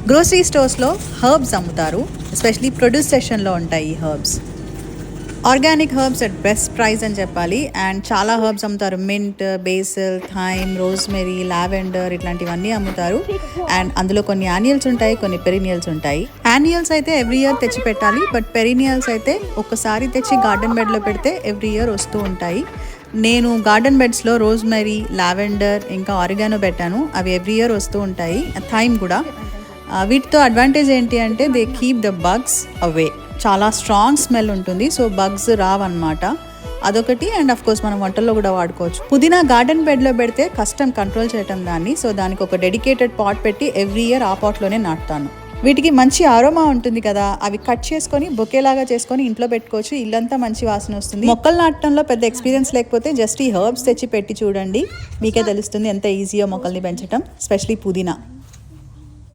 Grocery స్టోర్స్లో herbs అమ్ముతారు, especially produce సెషన్లో ఉంటాయి ఈ herbs. Organic herbs at best price అని చెప్పాలి. అండ్ చాలా హర్బ్స్ అమ్ముతారు, mint, basil, thyme, rosemary, lavender ఇట్లాంటివన్నీ అమ్ముతారు. అండ్ అందులో కొన్ని యాన్యువల్స్ ఉంటాయి, కొన్ని పెరినియల్స్ ఉంటాయి. యాన్యువల్స్ అయితే ఎవ్రీ ఇయర్ తెచ్చి పెట్టాలి, బట్ పెరినియల్స్ అయితే ఒక్కసారి తెచ్చి గార్డెన్ బెడ్లో పెడితే ఎవ్రీ ఇయర్ వస్తూ ఉంటాయి. నేను గార్డెన్ బెడ్స్లో రోజ్మెరీ, లావెండర్ ఇంకా ఆరిగానో పెట్టాను. అవి ఎవ్రీ ఇయర్ వస్తూ ఉంటాయి. థైమ్ కూడా. వీటితో అడ్వాంటేజ్ ఏంటి అంటే దే కీప్ ద బగ్స్ అవే. చాలా స్ట్రాంగ్ స్మెల్ ఉంటుంది, సో బగ్స్ రావన్నమాట. అదొకటి. అండ్ అఫ్ కోర్స్ మనం వంటల్లో కూడా వాడుకోవచ్చు. పుదీనా గార్డెన్ బెడ్లో పెడితే కష్టం కంట్రోల్ చేయటం దాన్ని. సో దానికి ఒక డెడికేటెడ్ పాట్ పెట్టి ఎవ్రీ ఇయర్ ఆ పాట్లోనే నాటుతాను. వీటికి మంచి ఆరోమా ఉంటుంది కదా, అవి కట్ చేసుకొని బొకేలాగా చేసుకొని ఇంట్లో పెట్టుకోవచ్చు. ఇల్లంతా మంచి వాసన వస్తుంది. మొక్కలు నాటడంలో పెద్ద ఎక్స్పీరియన్స్ లేకపోతే జస్ట్ ఈ హర్బ్స్ తెచ్చి పెట్టి చూడండి, మీకే తెలుస్తుంది ఎంత ఈజీయో మొక్కల్ని పెంచడం, ఎస్పెషలీ పుదీనా.